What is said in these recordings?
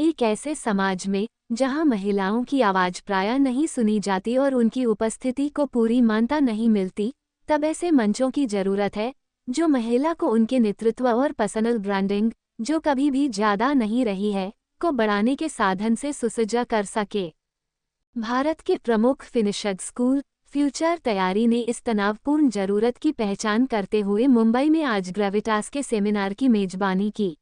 एक ऐसे समाज में जहां महिलाओं की आवाज प्रायः नहीं सुनी जाती और उनकी उपस्थिति को पूरी मान्यता नहीं मिलती, तब ऐसे मंचों की जरूरत है जो महिला को उनके नेतृत्व और पर्सनल ब्रांडिंग, जो कभी भी ज्यादा नहीं रही है, को बढ़ाने के साधन से सुसज्जा कर सके। भारत के प्रमुख फिनिशर स्कूल फ्यूचर तैयारी ने इस तनावपूर्ण जरूरत की पहचान करते हुए मुंबई में आज ग्रेविटास के सेमिनार की मेजबानी की।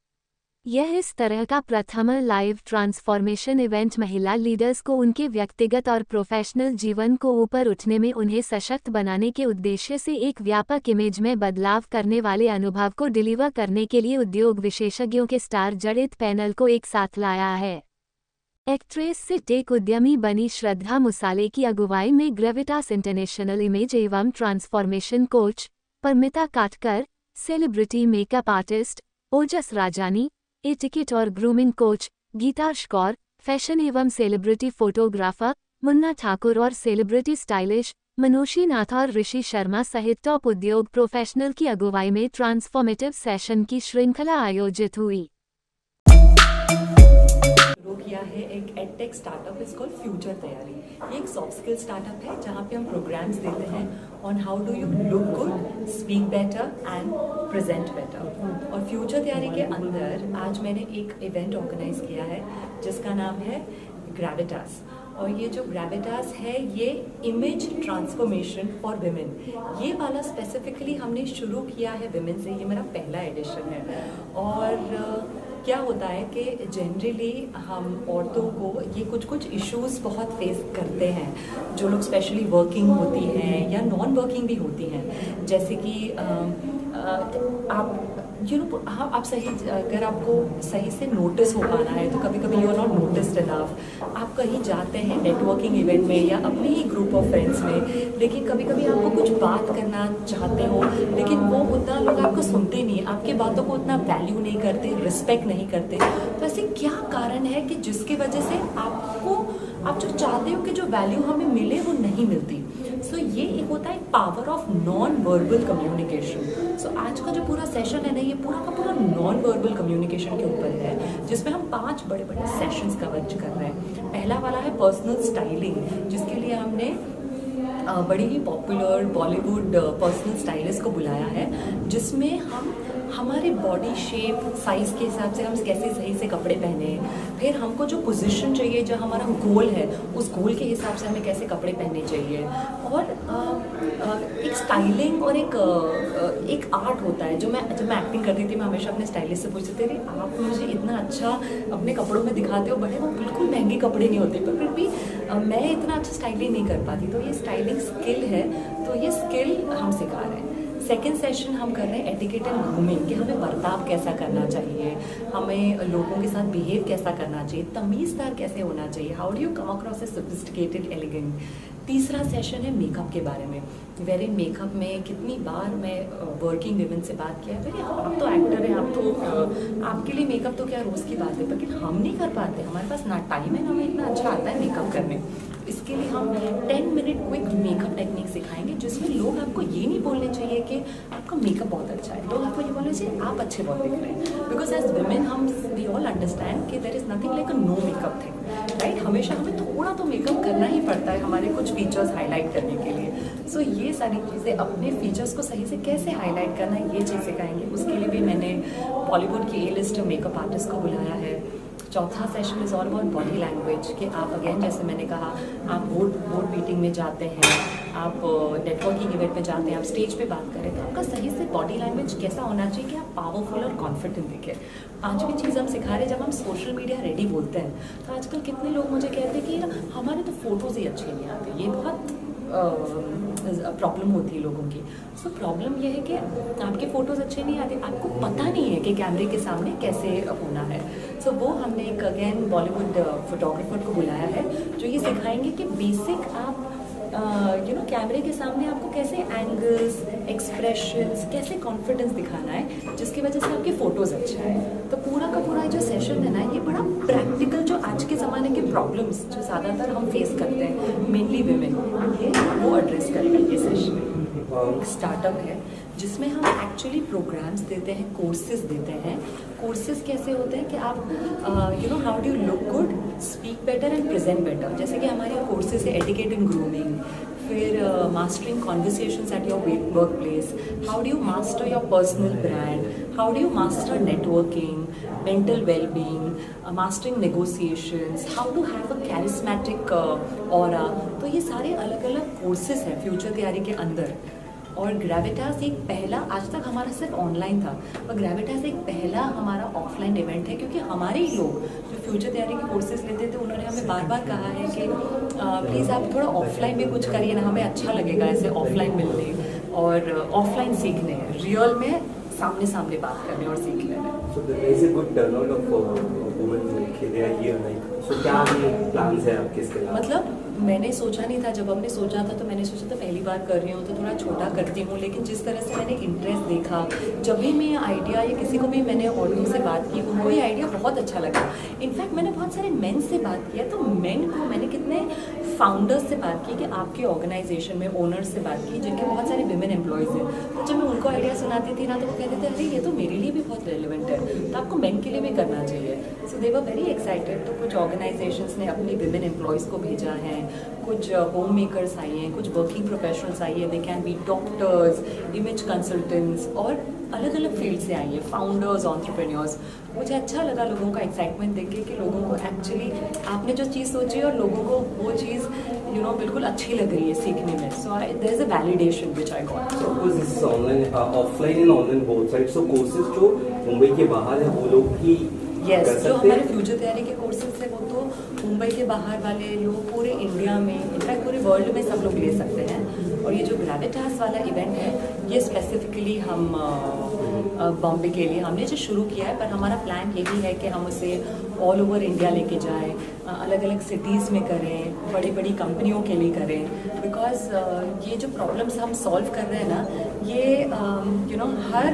यह इस तरह का प्रथम लाइव ट्रांसफॉर्मेशन इवेंट महिला लीडर्स को उनके व्यक्तिगत और प्रोफेशनल जीवन को ऊपर उठने में उन्हें सशक्त बनाने के उद्देश्य से एक व्यापक इमेज में बदलाव करने वाले अनुभव को डिलीवर करने के लिए उद्योग विशेषज्ञों के स्टार जड़ित पैनल को एक साथ लाया है। एक्ट्रेस से टेक उद्यमी बनी श्रद्धा मुसाले की अगुवाई में ग्रेविटास इंटरनेशनल इमेज एवं ट्रांसफॉर्मेशन कोच परमिता काटकर, सेलिब्रिटी मेकअप आर्टिस्ट ओजस राजानी, टिकट और ग्रूमिंग कोच गीतार्श कौर, फैशन एवं सेलिब्रिटी फोटोग्राफर मुन्ना ठाकुर और सेलिब्रिटी स्टाइलिश मनोशी नाथ और ऋषि शर्मा सहित टॉप उद्योग प्रोफेशनल की अगुवाई में ट्रांसफॉर्मेटिव सेशन की श्रृंखला आयोजित हुई। किया है एक edtech startup is called future तैयारी। ये एक सॉफ्ट स्किल स्टार्टअप है जहाँ पे हम प्रोग्राम्स देते हैं on how do you look good, speak better and present better. और फ्यूचर तैयारी के अंदर आज मैंने एक इवेंट ऑर्गेनाइज किया है जिसका नाम है ग्रेविटास। और ये जो ग्रेविटास है ये इमेज ट्रांसफॉर्मेशन फॉर विमेन, ये वाला स्पेसिफिकली हमने शुरू किया है विमेन से। ये मेरा पहला एडिशन है। और क्या होता है कि जनरली हम औरतों को ये कुछ इश्यूज बहुत फेस करते हैं, जो लोग स्पेशली वर्किंग होती हैं या नॉन वर्किंग भी होती हैं। जैसे कि आप आप सही, अगर आपको सही से नोटिस हो पाना है तो कभी कभी you are not noticed enough. आप कहीं जाते हैं नेटवर्किंग इवेंट में या अपने ही ग्रुप ऑफ फ्रेंड्स में, लेकिन कभी कभी आपको कुछ बात करना चाहते हो लेकिन वो उतना लोग आपको सुनते नहीं, आपके बातों को उतना वैल्यू नहीं करते, रिस्पेक्ट नहीं करते। तो ऐसे क्या कारण है कि जिसकी वजह से आप जो चाहते हो कि जो वैल्यू हमें मिले वो नहीं मिलती। सो ये एक होता है power of non verbal communication. So आज का जो पूरा सेशन है ना, ये पूरा का पूरा नॉन वर्बल कम्युनिकेशन के ऊपर है, जिसमें हम 5 बड़े बड़े सेशंस कवर कर रहे हैं। पहला वाला है पर्सनल स्टाइलिंग, जिसके लिए हमने बड़ी ही पॉपुलर बॉलीवुड पर्सनल स्टाइलिस्ट को बुलाया है, जिसमें हम हमारे बॉडी शेप साइज़ के हिसाब से हम कैसे सही से कपड़े पहने, फिर हमको जो पोजीशन चाहिए, जो हमारा गोल है उस गोल के हिसाब से हमें कैसे कपड़े पहनने चाहिए। और एक स्टाइलिंग और एक आर्ट होता है। जब मैं एक्टिंग करती थी, मैं हमेशा अपने स्टाइलिस्ट से पूछती थी, आप मुझे इतना अच्छा अपने कपड़ों में दिखाते हो, बड़े वो बिल्कुल महंगे कपड़े नहीं होते, पर फिर भी मैं इतना अच्छा स्टाइलिंग नहीं कर पाती। तो ये स्टाइलिंग स्किल है, तो ये स्किल हम सिखा रहे हैं। सेकेंड सेशन हम कर रहे हैं एटिकेट एंड ग्रूमिंग, कि हमें बर्ताव कैसा करना चाहिए, हमें लोगों के साथ बिहेव कैसा करना चाहिए, तमीज़दार कैसे होना चाहिए, how do you come across A sophisticated elegant. तीसरा सेशन है मेकअप के बारे में। वेरी मेकअप में कितनी बार मैं वर्किंग विमेन से बात किया है, भाई आप तो एक्टर हैं, आप तो आपके लिए मेकअप तो क्या रोज़ की बात है, लेकिन हम नहीं कर पाते, हमारे पास ना टाइम है ना हमें इतना अच्छा आता है मेकअप करने। इसके लिए हम 10 मिनट क्विक मेकअप टेक्निक सिखाएंगे, जिसमें लोग आपको ये नहीं बोलने चाहिए कि आपका मेकअप बहुत अच्छा है, लोग आपको ये बोलने चाहिए आप अच्छे बहुत दिख रहे हैं। बिकॉज एज विमेन हम वी ऑल अंडरस्टैंड कि there is nothing like a no makeup thing, right. हमेशा हमें थोड़ा तो मेकअप करना ही पड़ता है हमारे कुछ फीचर्स हाईलाइट करने के लिए। सो ये सारी चीज़ें, अपने फीचर्स को सही से कैसे हाईलाइट करना है, ये चीज़ सिखाएंगे। उसके लिए भी मैंने बॉलीवुड की A-लिस्ट मेकअप आर्टिस्ट को बुलाया है। चौथा session is all about body language, कि आप अगेन जैसे मैंने कहा, आप बोर्ड मीटिंग में जाते हैं, आप नेटवर्किंग इवेंट में जाते हैं, आप स्टेज पे बात करें, तो आपका सही से बॉडी लैंग्वेज कैसा होना चाहिए कि आप पावरफुल और कॉन्फिडेंट दिखें। पांचवी चीज़ हम सिखा रहे हैं, जब हम सोशल मीडिया रेडी बोलते हैं, तो आजकल कितने लोग मुझे कहते हैं कि हमारे तो फोटोज़ ही अच्छे नहीं आते। ये बहुत प्रॉब्लम होती है लोगों की। सो प्रॉब्लम ये है कि आपके फ़ोटोज़ अच्छे नहीं आते, आपको पता नहीं है कि कैमरे के सामने कैसे होना है। सो वो हमने एक अगेन बॉलीवुड फोटोग्राफर को बुलाया है, जो ये सिखाएंगे कि बेसिक आप कैमरे के सामने आपको कैसे एंगल्स, एक्सप्रेशंस, कैसे कॉन्फिडेंस दिखाना है, जिसकी वजह से आपके फ़ोटोज़ अच्छे हैं। तो पूरा का पूरा जो सेशन है ना, ये बड़ा प्रैक्टिकल, जो आज के ज़माने के प्रॉब्लम्स जो ज़्यादातर हम फेस करते हैं, मेनली विमेन, ये वो एड्रेस करेगा ये सेशन। एक स्टार्टअप है जिसमें हम एक्चुअली प्रोग्राम्स देते हैं, कोर्सेज देते हैं। कोर्सेज कैसे होते हैं कि आप how do you look good, speak better and present better. जैसे कि हमारे कोर्सेज है एटिकेट इन ग्रूमिंग, फिर mastering conversations at your work place, how do you master your personal brand, how do you master networking, mental well-being, mastering negotiations, how to have a charismatic aura। तो ये सारे अलग अलग courses हैं future तैयारी के अंदर। और ग्रेविटास एक पहला, आज तक हमारा सिर्फ ऑनलाइन था, पर ग्रेविटास एक पहला हमारा ऑफलाइन इवेंट है, क्योंकि हमारे ही लोग जो फ्यूचर तैयारी के कोर्सेज लेते थे उन्होंने हमें बार बार कहा है कि प्लीज़ आप थोड़ा ऑफलाइन में कुछ करिए ना, हमें अच्छा लगेगा ऐसे ऑफलाइन मिलने और ऑफलाइन सीखने, रियल में सामने सामने बात करने और सीखने में। So there is a good turnout of women they are here like, so क्या plans है आपके इसके अलावा? मतलब मैंने सोचा नहीं था, जब हमने सोचा था तो मैंने सोचा था पहली बार कर रही हूँ तो थोड़ा छोटा करती हूँ, लेकिन जिस तरह से मैंने इंटरेस्ट देखा, जब भी मैं आइडिया या किसी को भी मैंने ऑडियो से बात की, उनको ये आइडिया बहुत अच्छा लगा। इनफैक्ट मैंने बहुत सारे मेन से बात किया, तो मेन को मैंने कितने फाउंडर्स से बात की कि आपके ऑर्गेनाइजेशन में ओनर्स से बात की जिनके बहुत सारे विमेन एम्प्लॉयज़ हैं। तो जब मैं उनको आइडिया सुनाती थी ना, तो वो कहते थे अरे ये तो मेरे लिए भी बहुत रेलिवेंट है, तो आपको मेन के लिए भी करना चाहिए। सो दे वर वेरी एक्साइटेड। तो कुछ ऑर्गेनाइजेशंस ने अपनी विमेन एम्प्लॉयज़ को भेजा है, कुछ होम मेकर्स आई हैं, कुछ वर्किंग प्रोफेशनल्स आई हैं, they can be doctors, image consultants और अलग अलग फील्ड से आई है, फाउंडर्स, एंटरप्रेन्योर्स। मुझे अच्छा लगा लोगों का एक्साइटमेंट देख के कि लोगों को एक्चुअली आपने जो चीज़ सोची और लोगों को वो चीज़ बिल्कुल अच्छी लग रही है सीखने में। So there is a validation which I got. So of course this is online, offline and online both sides. So courses जो मुंबई के बाहर है वो लोग भी यस, कर जो सकते हमारे हैं? फ्यूचर तैयारी के कोर्सेज है वो तो मुंबई के बाहर वाले लोग पूरे इंडिया में, इनफैक्ट पूरे वर्ल्ड में सब लोग ले सकते हैं। और ये जो ग्रेविटास वाला इवेंट है ये स्पेसिफिकली हम बॉम्बे के लिए हमने जो शुरू किया है, पर हमारा प्लान यही है कि हम उसे ऑल ओवर इंडिया लेके जाएं, अलग अलग सिटीज़ में करें, बड़ी बड़ी कंपनियों के लिए करें। बिकॉज ये जो प्रॉब्लम्स हम सॉल्व कर रहे हैं ना, ये हर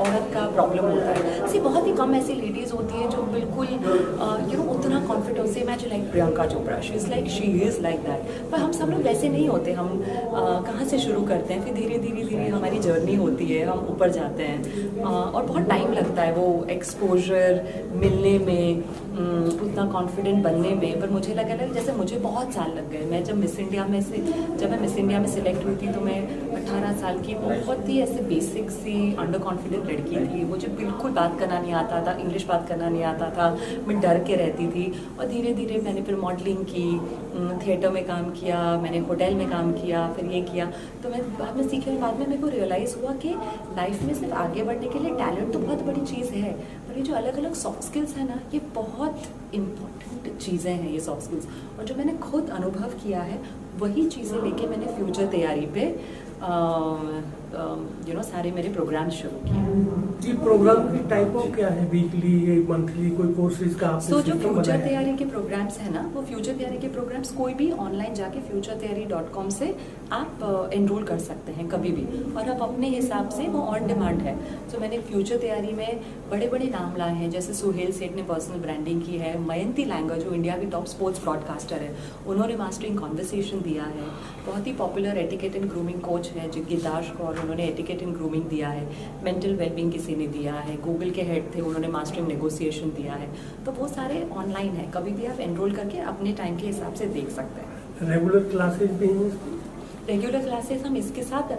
औरत का प्रॉब्लम होता है। सी बहुत ही कम ऐसी लेडीज़ होती हैं जो बिल्कुल उतना कॉन्फिडेंट से imagine like Priyanka Chopra, she is like that. पर हम सब लोग वैसे नहीं होते। हम कहाँ से शुरू करते हैं, फिर धीरे धीरे धीरे हमारी जर्नी होती है, हम ऊपर जाते हैं और बहुत टाइम लगता है वो एक्सपोजर मिलने में, उतना कॉन्फिडेंट बनने में। पर मुझे लगा जैसे मुझे बहुत साल लग गए। मैं जब मैं मिस इंडिया में सिलेक्ट हुई थी तो मैं 18 साल की बहुत ही ऐसे बेसिक सी अंडर कॉन्फिडेंट लड़की थी। मुझे बिल्कुल बात करना नहीं आता था, इंग्लिश बात करना नहीं आता था, मैं डर के रहती थी। और धीरे धीरे मैंने फिर मॉडलिंग की, थिएटर में काम किया, मैंने होटल में काम किया, फिर ये किया। तो मैं बाद में सीखने के बाद में मेरे को रियलाइज़ हुआ कि लाइफ में सिर्फ आगे बढ़ने के लिए टैलेंट तो बहुत बड़ी चीज़ है, पर ये जो अलग अलग सॉफ्ट स्किल्स है ना, ये बहुत इम्पोर्टेंट चीज़ें हैं ये सॉफ्ट स्किल्स। और जो मैंने खुद अनुभव किया है वही चीज़ें लेके मैंने फ्यूचर तैयारी पे सारे मेरे प्रोग्राम शुरू किए। ये प्रोग्राम की टाइप ऑफ क्या है, वीकली या मंथली, कोई कोर्सेज का आपने जो सिस्टम फ्यूचर बनाया है? तैयारी के प्रोग्राम्स है ना, वो फ्यूचर तैयारी के प्रोग्राम्स कोई भी ऑनलाइन जाके futuretayari.com से आप एनरोल कर सकते हैं कभी भी, और आप अपने हिसाब से वो ऑन डिमांड है। तो मैंने फ्यूचर तैयारी में बड़े बड़े नाम लाए हैं, जैसे सुहेल सेठ ने पर्सनल ब्रांडिंग की है, मयंती लैंगर जो इंडिया की टॉप स्पोर्ट्स ब्रॉडकास्टर है, उन्होंने मास्टरिंग कॉन्वर्सेशन दिया है। बहुत ही popular etiquette and grooming coach है गिरदाश कौर, उन्होंने एटिकेट एंड ग्रूमिंग दिया है। मेंटल वेलबींग किसी ने दिया है, गूगल के हेड थे, उन्होंने मास्टरिंग नेगोशिएशन दिया है। तो वो सारे ऑनलाइन है, कभी भी आप एनरोल करके अपने टाइम के हिसाब से देख सकते हैं। रेगुलर क्लासेज भी हैं? रेगुलर क्लासेस हम इसके साथ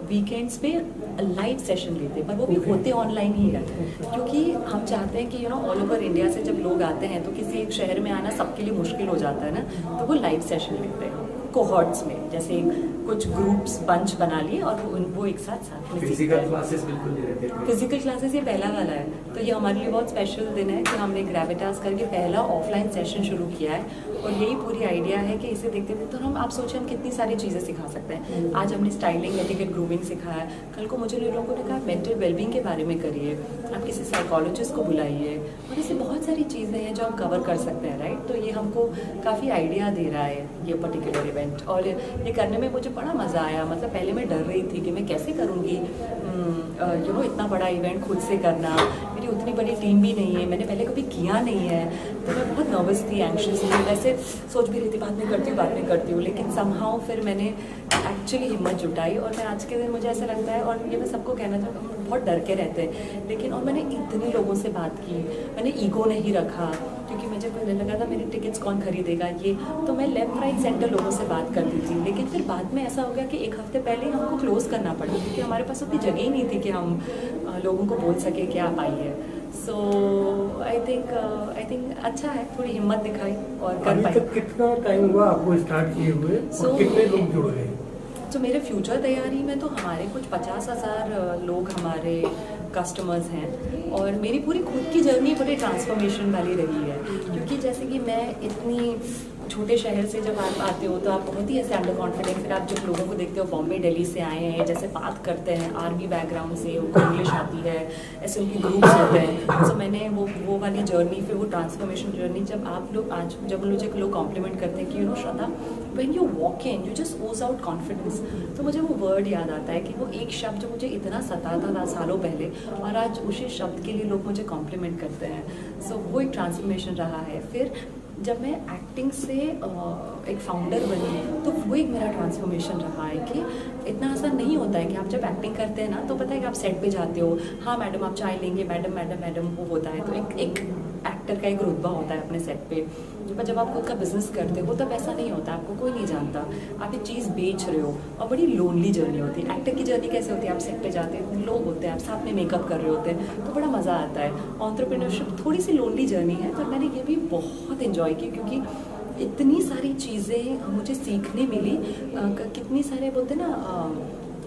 वीकेंड्स पे लाइव सेशन लेते हैं, पर वो भी होते ऑनलाइन ही है, क्योंकि हम चाहते हैं कि ऑल ओवर इंडिया से जब लोग आते हैं तो किसी एक शहर में आना सबके लिए मुश्किल हो जाता है ना, तो वो लाइव सेशन लेते हैं कोहॉर्ट्स में, जैसे कुछ ग्रुप्स बंच बना लिए और वो एक साथ में फिजिकल क्लासेस बिल्कुल नहीं रहते। फिजिकल क्लासेस ये पहला वाला है, तो ये हमारे लिए बहुत स्पेशल दिन है कि हमने ग्रेविटास करके पहला ऑफलाइन सेशन शुरू किया है। और यही पूरी आइडिया है कि इसे देखते देखते तो हम सोचें हम कितनी सारी चीज़ें सिखा सकते हैं। आज हमने स्टाइलिंग, एटिकेट, ग्रूमिंग सिखाया, कल को मुझे लोगों ने कहा मेंटल वेलबींग के बारे में करिए, आप किसी साइकोलॉजिस्ट को बुलाइए, और ऐसे बहुत सारी चीज़ें हैं जो हम कवर कर सकते हैं, राइट। तो ये हमको काफ़ी आइडिया दे रहा है ये पर्टिकुलर इवेंट, और ये करने में मुझे बड़ा मज़ा आया। मतलब पहले मैं डर रही थी कि मैं कैसे करूँगी इतना बड़ा इवेंट खुद से करना, मेरी उतनी बड़ी टीम भी नहीं है, मैंने पहले कभी किया नहीं है, तो मैं बहुत नर्वस थी, एंशियस थी। वैसे सोच भी रही थी बाद में करती हूँ, लेकिन समहाउ फिर मैंने एक्चुअली हिम्मत जुटाई और मैं आज के दिन मुझे ऐसा लगता है, और ये मैं सबको कहना चाहूँ, बहुत डर के रहते हैं, लेकिन और मैंने इतने लोगों से बात की, मैंने ईगो नहीं रखा, क्योंकि मुझे कोई लगा था मेरे टिकट्स कौन खरीदेगा ये, तो मैं लेफ्ट राइट सेंटर लोगों से बात करती थी। लेकिन फिर बाद में ऐसा हो गया कि एक हफ्ते पहले ही हमको क्लोज करना पड़ा, क्योंकि हमारे पास उतनी जगह ही नहीं थी कि हम लोगों को बोल सके कि आप आइए। सो आई थिंक अच्छा है, थोड़ी हिम्मत दिखाई और कर पाई। कितना टाइम हुआ आपको स्टार्ट किए हुए और कितने लोग जुड़ गए? तो मेरे फ्यूचर तैयारी में तो हमारे कुछ 50,000 लोग हमारे कस्टमर्स हैं, और मेरी पूरी खुद की जर्नी बड़ी ट्रांसफॉर्मेशन वाली रही है, क्योंकि जैसे कि मैं इतनी छोटे शहर से जब आप आते हो तो आप बहुत ही ऐसे अंडर कॉन्फिडेंट, फिर आप जब लोगों को देखते हो बॉम्बे दिल्ली से आए हैं, जैसे बात करते हैं आर्मी बैकग्राउंड से, उनको इंग्लिश आती है, ऐसे उनके ग्रुप्स होते हैं। तो मैंने वो वाली जर्नी, फिर वो ट्रांसफॉर्मेशन जर्नी, जब आप लोग आज जब मुझे लोग कॉम्प्लीमेंट करते हैं कि Shraddha when you walk in you just ooze out confidence, तो मुझे वो वर्ड याद आता है कि वो एक शब्द जो मुझे इतना सताता था सालों पहले, और आज उसी शब्द के लिए लोग मुझे कॉम्प्लीमेंट करते हैं। सो वो एक ट्रांसफॉर्मेशन रहा है। फिर जब मैं एक्टिंग से एक फाउंडर बनी, तो वो एक मेरा ट्रांसफॉर्मेशन रहा है कि इतना आसान नहीं होता है कि आप जब एक्टिंग करते हैं ना, तो पता है कि आप सेट पे जाते हो, हाँ मैडम आप चाय लेंगे, मैडम वो होता है, तो एक एक्टर का एक रुतबा होता है अपने सेट पे। पर जब आप खुद का बिजनेस करते हो तब ऐसा नहीं होता, आपको कोई नहीं जानता, आप एक चीज़ बेच रहे हो, और बड़ी लोनली जर्नी होती है। एक्टर की जर्नी कैसे होती है, आप सेट पे जाते हैं, लोग होते हैं, आप साथ में मेकअप कर रहे होते हैं, तो बड़ा मज़ा आता है। एंटरप्रेन्योरशिप थोड़ी सी लोनली जर्नी है, पर मैंने ये भी बहुत इन्जॉय की, क्योंकि इतनी सारी चीज़ें मुझे सीखने मिली। कितनी सारे बोलते ना,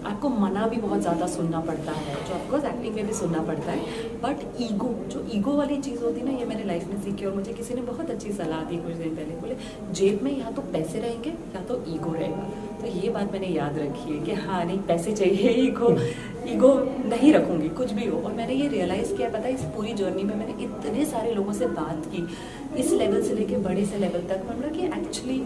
आपको मना भी बहुत ज़्यादा सुनना पड़ता है, जो ऑफकोर्स एक्टिंग में भी सुनना पड़ता है, बट ईगो वाली चीज़ होती है ना, ये मैंने लाइफ में सीखी। और मुझे किसी ने बहुत अच्छी सलाह दी कुछ दिन पहले, बोले जेब में या तो पैसे रहेंगे या तो ईगो रहेगा। तो ये बात मैंने याद रखी है कि हाँ नहीं, पैसे चाहिए, ईगो नहीं रखूँगी कुछ भी हो। और मैंने ये रियलाइज़ किया, पता है इस पूरी जर्नी में मैंने इतने सारे लोगों से बात की, इस लेवल से लेके बड़े से लेवल तक, मतलब कि एक्चुअली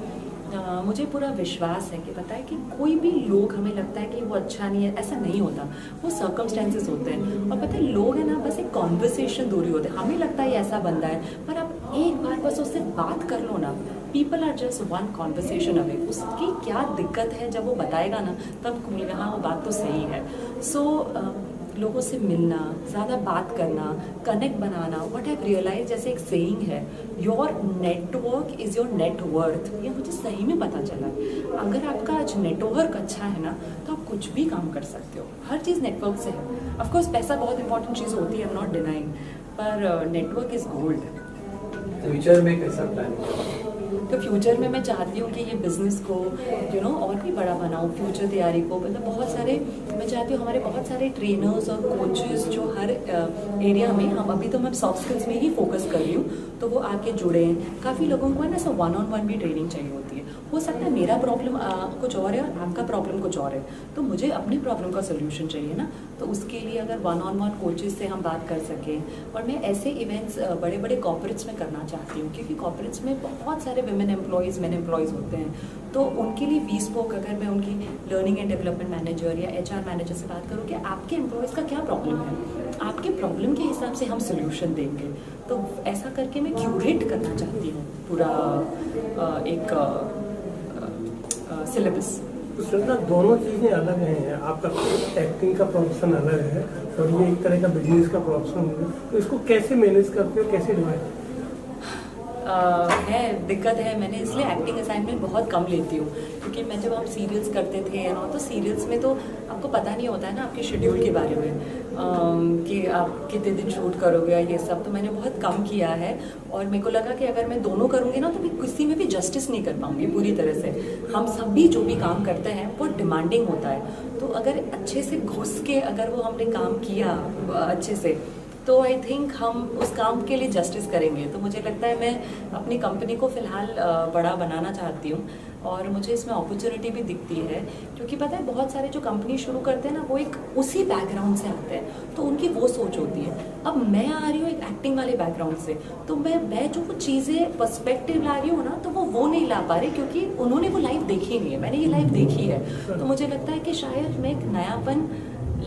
मुझे पूरा विश्वास है कि पता है कि कोई भी लोग, हमें लगता है कि वो अच्छा नहीं है, ऐसा नहीं होता, वो सर्कमस्टेंसेस होते हैं। और पता है लोग है ना, बस एक कॉन्वर्सेशन दूरी होते हैं, हमें लगता है ये ऐसा बंदा है, पर आप एक बार बस उससे बात कर लो ना, people are just one conversation away. उसकी क्या दिक्कत है जब वो बताएगा ना, तब आपको मिलेगा हाँ वो बात तो सही है। सो लोगों से मिलना, ज़्यादा बात करना, कनेक्ट बनाना, व्हाट आई रियलाइज, जैसे एक सेइंग है, your network is your net worth. ये मुझे सही में पता चला। अगर आपका आज नेटवर्क अच्छा है ना, तो आप कुछ भी काम कर सकते हो, हर चीज़ नेटवर्क से है। ऑफकोर्स पैसा बहुत इंपॉर्टेंट चीज़ होती है, आई एम नॉट डिनाइंग, पर नेटवर्क इज़ गोल्ड। फ्यूचर में कैसा प्लान है? तो फ्यूचर में मैं चाहती हूँ कि ये बिज़नेस को और भी बड़ा बनाऊँ, फ्यूचर तैयारी को, मतलब बहुत सारे, मैं चाहती हूँ हमारे बहुत सारे ट्रेनर्स और कोचेस जो हर एरिया में, हम अभी तो मैं सॉफ्ट स्किल्स में ही फोकस कर रही हूँ, तो वो आके जुड़े हैं। काफ़ी लोगों को है ना, सब 1-on-1 भी ट्रेनिंग चाहिए होती है। हो सकता है मेरा प्रॉब्लम कुछ और है और आपका प्रॉब्लम कुछ और है, तो मुझे अपनी प्रॉब्लम का सोल्यूशन चाहिए ना, तो उसके लिए अगर 1-on-1 कोचेस से हम बात कर सकें। और मैं ऐसे इवेंट्स बड़े बड़े कॉर्पोरेट्स में करना चाहती हूँ, क्योंकि कॉर्पोरेट्स में बहुत सारे विमेन एम्प्लॉयज़, मेन एम्प्लॉयज़ होते हैं, तो उनके लिए bespoke, अगर मैं उनकी लर्निंग एंड डेवलपमेंट मैनेजर या HR मैनेजर से बात करूँ कि आपके एम्प्लॉयज़ का क्या प्रॉब्लम है, आपके प्रॉब्लम के हिसाब से हम सोल्यूशन देंगे। तो ऐसा करके मैं क्यूरेट करना चाहती हूँ पूरा एक सिलेबस। तो श्रद्धा, दोनों चीज़ें अलग हैं, आपका एक्टिंग का प्रोफेशन अलग है और ये एक तरह का बिजनेस का प्रोफेशन है, तो इसको कैसे मैनेज करते हो, कैसे डिवाइड? है दिक्कत है, मैंने इसलिए एक्टिंग असाइनमेंट बहुत कम लेती हूँ, क्योंकि मैं जब हम सीरियल्स करते थे ना, तो सीरियल्स में तो आपको पता नहीं होता है ना आपके शेड्यूल के बारे में, कि आप कितने दिन शूट करोगे, ये सब तो मैंने बहुत कम किया है। और मेरे को लगा कि अगर मैं दोनों करूँगी ना, तो मैं किसी में भी जस्टिस नहीं कर पाऊँगी पूरी तरह से। हम सभी जो भी काम करते हैं वो डिमांडिंग होता है, तो अगर अच्छे से घुस के अगर वो हमने काम किया अच्छे से, तो आई थिंक हम उस काम के लिए जस्टिस करेंगे। तो मुझे लगता है मैं अपनी कंपनी को फ़िलहाल बड़ा बनाना चाहती हूँ, और मुझे इसमें अपॉर्चुनिटी भी दिखती है, क्योंकि पता है बहुत सारे जो कंपनी शुरू करते हैं ना, वो एक उसी बैकग्राउंड से आते हैं, तो उनकी वो सोच होती है। अब मैं आ रही हूँ एक एक्टिंग वाले बैकग्राउंड से, तो मैं जो वो चीज़ें पर्सपेक्टिव ला रही हूँ ना, तो वो नहीं ला पा रही, क्योंकि उन्होंने वो लाइफ देखी नहीं है, मैंने ये लाइफ देखी है। तो मुझे लगता है कि शायद मैं एक नयापन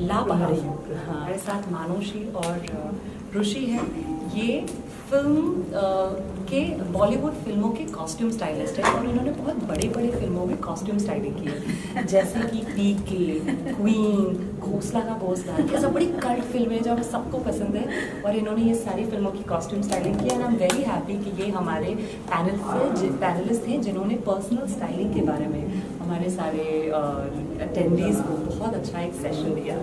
लापहाड़ी हमारे साथ मानुषी और ऋषि है। ये फिल्म के बॉलीवुड फिल्मों के कॉस्ट्यूम स्टाइलिस्ट है और इन्होंने बहुत बड़े बड़े फिल्मों में कॉस्ट्यूम स्टाइलिंग की है, जैसे कि पीके, क्वीन, घोसला का घोसला, ये सब बड़ी कल्ट फिल्में हैं जो हमें सबको पसंद है और इन्होंने ये सारी फिल्मों की कॉस्ट्यूम स्टाइलिंग की है। And I am very happy कि ये हमारे पैनलिस्ट हैं जिन्होंने पर्सनल स्टाइलिंग के बारे में हमारे सारे अटेंडीज को बहुत अच्छा एक सेशन दिया।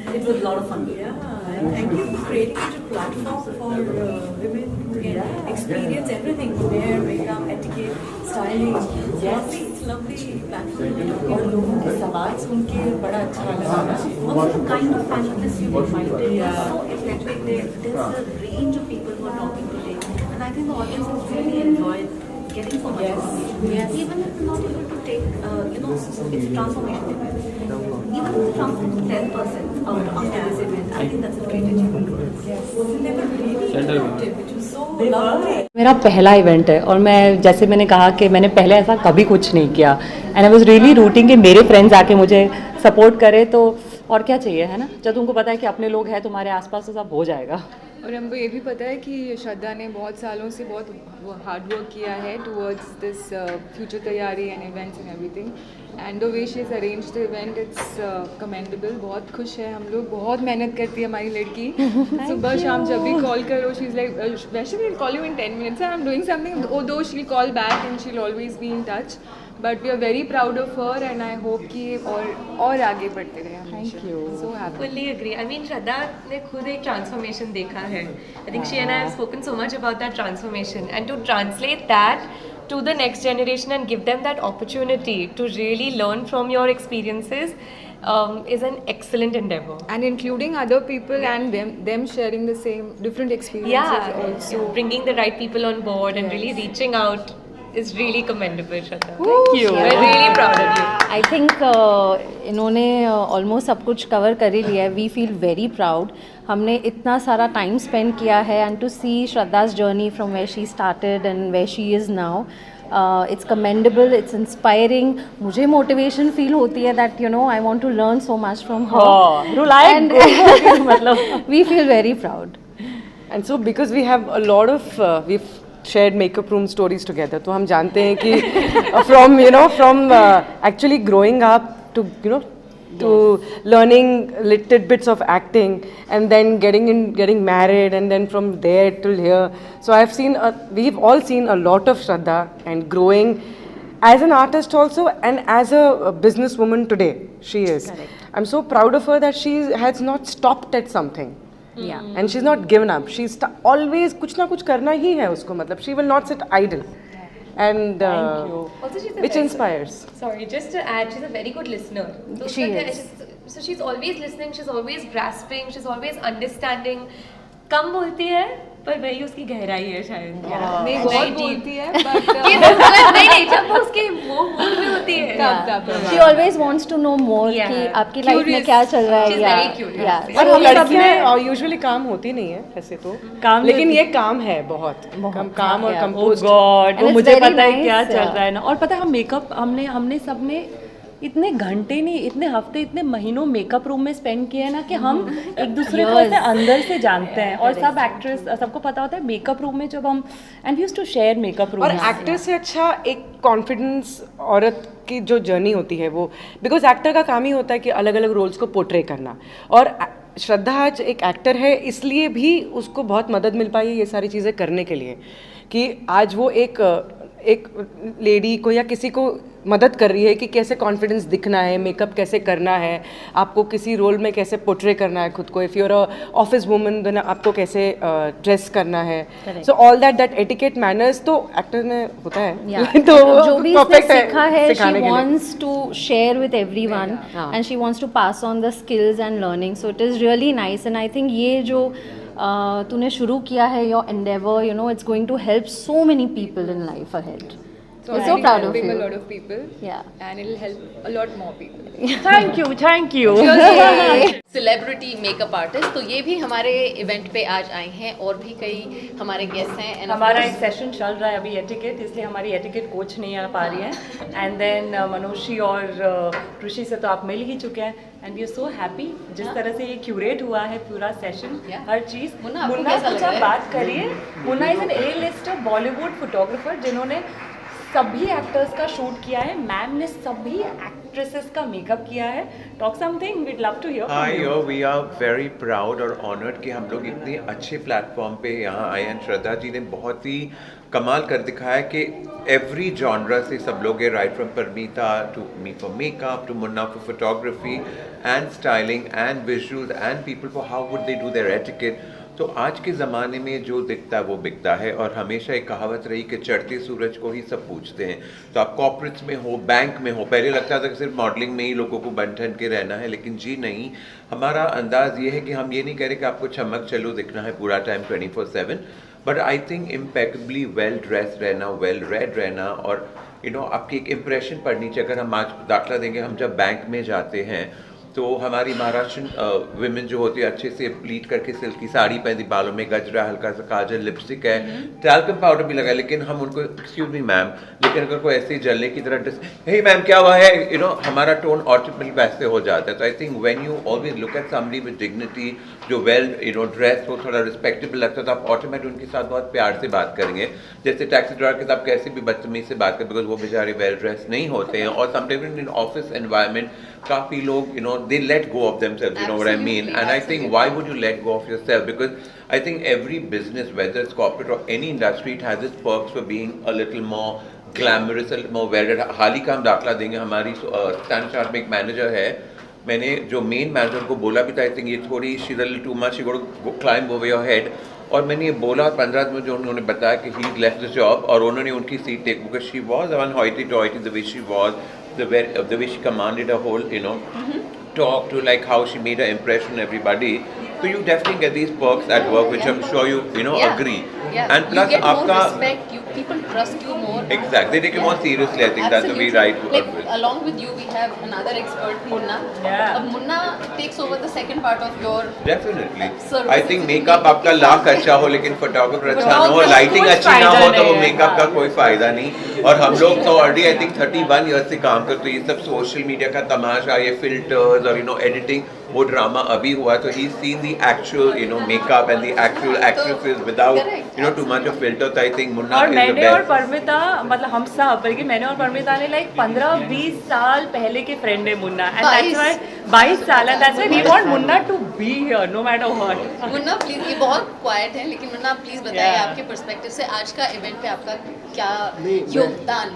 It was a lot of fun. Yeah, and thank you for creating such a platform for women to get experience everything: hair, makeup, etiquette, styling. Yes. It's lovely platform. और लोगों के सवाल सुन के बड़ा अच्छा लगा। Also, the kind of panelists you invited Yeah. so eclectic. There's a range of people who are talking today, and I think the audience has really enjoyed getting so much information. Yes. Even if not able to take, it's transformation event. Even if it's transformation 10% out after this event, I think that's a great achievement. Yes. They were really interactive, which was so lovely. मेरा पहला event है और मैं जैसे मैंने कहा कि मैंने पहले ऐसा कभी कुछ नहीं किया and I was really routing कि मेरे फ्रेंड्स आके मुझे सपोर्ट करे, तो और क्या चाहिए, है ना। जब तुमको पता है कि अपने लोग हैं तुम्हारे आसपास तो सब हो जाएगा। और हमको ये भी पता है कि श्रद्धा ने बहुत सालों से बहुत हार्ड वर्क किया है टूवर्ड्स दिस फ्यूचर तैयारी and events and everything, and the way she is arrange the event, it's commendable. बहुत खुश है हम लोग, बहुत मेहनत करती है हमारी लड़की। सुबह शाम जब भी कॉल करो शी इज़ लाइक वैसे we call you in 10 minutes, I am doing something, though she will call back and she will always be in touch, but we are very proud of her and I hope कि और आगे बढ़ते रहे। Thank you. So happy. Fully agree. I mean, Shraddha ने खुद एक transformation देखा है. I think she and I have spoken so much about that transformation, and to translate that to the next generation and give them that opportunity to really learn from your experiences is an excellent endeavor. And including other people and them sharing the same different experiences also. Bringing the right people on board and really reaching out is really commendable, Shraddha. Thank you. We're really proud of you. I think इन्होंने almost सब कुछ cover कर ही लिया है। We feel very proud, हमने इतना सारा time spend किया है and to see Shraddha's journey from where she started and where she is now, it's commendable, it's inspiring. मुझे मोटिवेशन फील होती है that I want to learn so much from her and मतलब we feel very proud. And so because we have a lot of we shared makeup room stories together, तो हम जानते हैं कि from actually growing up to to learning little bits of acting and then getting married and then from there till here, so we've all seen a lot of Shraddha and growing as an artist also and as a businesswoman today she is. Correct. I'm so proud of her that she has not stopped at something. Yeah. And she's not given up. She's always कुछ ना कुछ करना ही है उसको, मतलब she will not sit idle. And Also, she's which inspires. Sorry, just to add, she's a very good listener. So She is. So she's always listening, she's always grasping, she's always understanding. कम बोलती है पर वही उसकी गहराई है शायद। नहीं बहुत बोलती है बट नहीं जब वो उसके मूड में होती है तब she always wants to know more कि आपकी लाइफ में क्या चल रहा है। She's very curious. और लड़कियां यूजुअली काम होती नहीं है वैसे तो काम, लेकिन ये काम है बहुत काम और कंपोज। गॉड वो मुझे पता है क्या चल रहा है ना। और पता है हम मेकअप हमने सब में इतने घंटे नहीं, इतने हफ्ते, इतने महीनों मेकअप रूम में स्पेंड किए हैं ना कि हम एक दूसरे को ऐसे अंदर से जानते हैं। और सब एक्ट्रेस सबको पता होता है मेकअप रूम में जब हम and we used to share makeup room. और एक्टर से अच्छा एक कॉन्फिडेंस औरत की जो जर्नी होती है वो, बिकॉज एक्टर का काम ही होता है कि अलग अलग रोल्स को पोर्ट्रे करना, और श्रद्धा आज एक एक्टर है इसलिए भी उसको बहुत मदद मिल पाई ये सारी चीज़ें करने के लिए, कि आज वो एक लेडी को या किसी को मदद कर रही है कि कैसे कॉन्फिडेंस दिखना है, मेकअप कैसे करना है, आपको किसी रोल में कैसे पोर्ट्रे करना है खुद को, if you're a office woman then आपको कैसे ड्रेस करना है। So all that etiquette manners तो एक्टर में होता है। तो जो भी इसने सीखा है she wants to share with everyone and she wants to pass on the skills and learning, so it is really nice. And I think ये जो तूने शुरू किया है your endeavour, it's going to help so many people in life ahead. So so proud of helping you. a lot of people. Yeah. And it'll help a lot more people. Thank you celebrity makeup artist, तो ये भी हमारे event पे आज आए हैं और भी कई हमारे गेस्ट हैं। And of हमारा course- एक सेशन चल रहा है अभी एटिकेट, इसलिए हमारी एटिकेट कोच नहीं आ पा रही है। एंड देन मनोशी और ऋषि से तो आप मिल ही चुके हैं and we are so happy जिस तरह से ये क्यूरेट हुआ है पूरा सेशन, Yeah. हर चीज़। मुन्ना, आपको मुन्ना कैसा लग कुछ रहा आप है? बात करिए। Munna is an A lister Bollywood photographer जिन्होंने सभी एक्टर्स का शूट किया है। मैम ने सभी एक्ट्रेसेस का मेकअप किया है। Talk something, we'd love to hear Hi, from you. we are very proud और ऑनर्ड कि हम लोग इतने अच्छे प्लेटफॉर्म पे यहाँ आए हैं। श्रद्धा जी ने बहुत ही कमाल कर दिखाया कि एवरी जॉनरा से सब लोग हैं, right from Paramita to me for makeup to Munna for photography and styling and visuals and people for how would they do their etiquette. तो आज के ज़माने में जो दिखता है वो बिकता है, और हमेशा एक कहावत रही कि चढ़ते सूरज को ही सब पूछते हैं। तो आप कॉर्पोरेट्स में हो, बैंक में हो, पहले लगता था कि सिर्फ मॉडलिंग में ही लोगों को बन ठन के रहना है, लेकिन जी नहीं। हमारा अंदाज़ ये है कि हम ये नहीं कह रहे कि आपको चमक चलो दिखना है पूरा time 24/7, but I think impeccably well dressed रहना, वेल रेड रहना, और आपकी एक इम्प्रेशन पड़नी चाहिए। अगर हम आज दाखला देंगे, हम जब बैंक में जाते हैं तो हमारी महाराष्ट्रन विमेन जो होती है अच्छे से प्लीट करके सिल्क की साड़ी पहनती, बालों में गजरा, हल्का सा काजल, लिपस्टिक है, टैल्कम पाउडर भी लगा, लेकिन हम उनको एक्सक्यूज मी मैम, लेकिन अगर कोई ऐसे ही जलने की तरह ड्रेस, हे मैम क्या हुआ है, हमारा टोन ऑटोमेटिकली वैसे हो जाता है। तो I think when you always look at somebody with dignity, जो वेल ड्रेस हो, थोड़ा रिस्पेक्टेबल लगता है, तो आप ऑटोमेटिक उनके साथ बहुत प्यार से बात करेंगे। जैसे टैक्सी ड्राइवर के साथ कैसे भी बदतमीज से बात करें, बिकॉज वो बेचारे वेल ड्रेस नहीं होते हैं। और समटाइम्स इन ऑफिस एनवायरनमेंट काफ़ी लोग they let go of themselves, you know what I mean? And I think why would you let go of yourself? Because I think every business, whether it's corporate or any industry, it has its perks for being a little more glamorous, a little more wedded. हाल ही का हम दाखला देंगे, हमारी stand chart में एक manager है, मैंने जो मेन मैनेजर को बोला भी था, आई थिंक ये थोड़ी she's a little too much, she got to climb over your head, और मैंने ये बोला 15 दिन में जो उन्होंने बताया कि he left the job, और उन्होंने उनकी seat take, because she was one hoity-toity, the way she was, the way she commanded a whole, talk to, like how she made an impression on everybody. So you definitely get these perks at work, which I'm sure you Yeah. agree. Yeah. And plus you get more आपका respect, people trust you more. exactly, they take it more seriously. I think that's the way right. Like along with you, we have another expert, Munna. Yeah. Munna takes over the second part of your. Definitely. Services I think in makeup making आपका it lakh अच्छा हो, लेकिन photographer अच्छा ना हो, Photographer lighting कोई अच्छी ना फायदा हो, तो वो नहीं है, मेकअप का हाँ। कोई फायदा नहीं। और हम लोग तो ऑलरेडी आई थिंक 31 ईयर्स से काम करते, तो ये सब सोशल मीडिया का तमाशा, ये फिल्टर्स और एडिटिंग, वो ड्रामा अभी हुआ, तो ही seen the actual makeup and the actual actresses without too much of filter. तो आई थिंक मुन्ना और इज द मैंने और बेस्ट। परमिता, मतलब हम सब, बल्कि मैंने और परमिता ने लाइक 15-20 साल पहले के फ्रेंड है मुन्ना, एंड दैट्स व्हाई 22 साल, and that's why we want Munna to be here no matter what. Munna please, ये बहुत क्वाइट है, लेकिन मुन्ना प्लीज बताइए Yeah. आपके पर्सपेक्टिव से आज का इवेंट पे आपका क्या नहीं, मैं- योगदान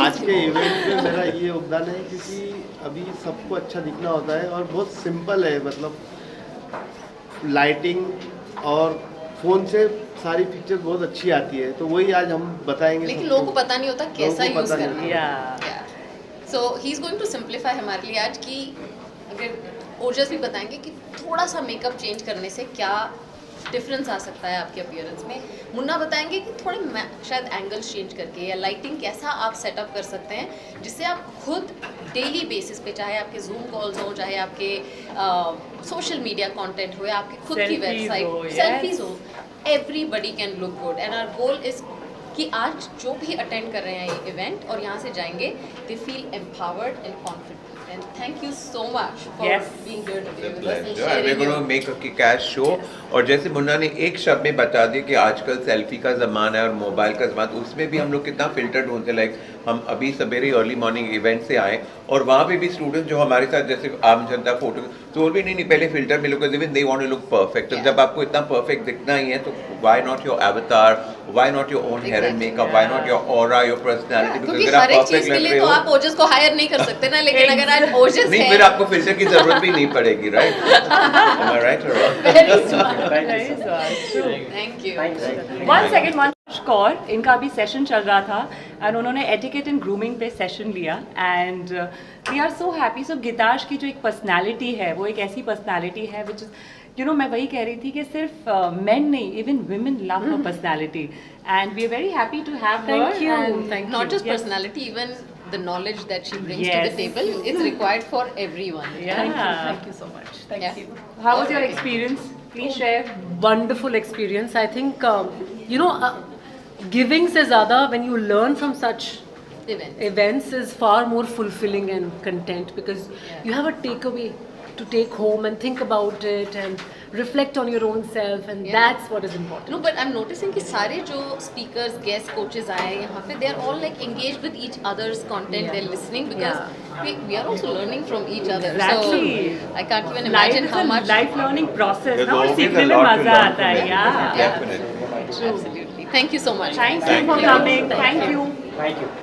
आज के इवेंट में मेरा ये योगदान है, क्योंकि अभी सबको अच्छा दिखना होता है और बहुत सिंपल है, मतलब लाइटिंग और फ़ोन से सारी पिक्चर बहुत अच्छी आती है, तो वही आज हम बताएंगे। लेकिन सबको। लोगों को पता नहीं होता कैसा लोगों को यूज पता नहीं करना या so he is going to simplify हमारे लिए आज की, अगर ओजस भी बताएंगे कि थोड़ा सा मेकअप चेंज करने से क्या डिफरेंस आ सकता है आपके अपीयरेंस में। मुन्ना बताएंगे कि थोड़े शायद एंगल्स चेंज करके या लाइटिंग कैसा आप सेटअप कर सकते हैं जिससे आप खुद डेली बेसिस पे, चाहे आपके जूम कॉल्स हो, चाहे आपके सोशल मीडिया कंटेंट हो या आपकी खुद की Selfies हो, वेबसाइट, yes. सेल्फीज हो, everybody can look good. And our goal is कि आज जो भी अटेंड कर रहे हैं ये इवेंट और यहाँ से जाएंगे, they feel empowered and confident. And thank you so much for Yes. Being here today with us and Pleasure. And we're sharing going to make a kick-ass show. और जैसे मुन्ना ने एक शब्द में बता दिया कि आजकल सेल्फी का ज़माना है और मोबाइल का ज़माना, तो उसमें भी हम लोग कितना फिल्टर ढूंढते हैं। लाइक हम अभी सवेरे अर्ली मॉर्निंग इवेंट से आए, और वहाँ पे भी स्टूडेंट जो हमारे साथ जैसे आम जनता फोटो, तो वो भी नहीं पहले फिल्टर में look, even they want to look perfect. तो जब आपको इतना परफेक्ट दिखना ही है, तो why not your avatar, why not your own hair and makeup, why not your aura, your personality, क्योंकि अगर आप हर एक परफेक्ट चीज के लग लिए रहे तो हो, आप ओजस को हायर नहीं कर सकते ना, लेकिन अगर आज ओजस नहीं है, फिर आपको फिल्टर की जरूरत भी नहीं पड़ेगी, right? Am I right or wrong? Very smart. Thank Thank you. One second, one Kaur, इनका अभी सेशन चल रहा था एंड उन्होंने एटिकेट एंड ग्रूमिंग पे सेशन लिया, and we are so happy. So Gitash की जो एक पर्सनालिटी है, वो एक ऐसी पर्सनालिटी है विच इज़ यू नो मैं वही कह रही थी कि सिर्फ मेन नहीं, even women love her personality and we are very happy to have her. And not just personality, even the knowledge that she brings to the table, it's required for everyone. Thank you so much. Yeah. How was your experience? Please share. Wonderful experience. I think giving se zyada when you learn from such events is far more fulfilling and content, because you have a takeaway to take home and think about it and reflect on your own self, and that's what is important. No, but I'm noticing कि सारे जो speakers, guest coaches आए हैं यहाँ पे, they are all like engaged with each other's content. They're listening because we are also learning from each other. Exactly. So I can't even imagine how much life learning process. There's ना और always सीखने a में lot to मजा learn आता है. from it. Yeah. Definitely. Absolutely. Thank you so much. Thank you for coming. Thank you.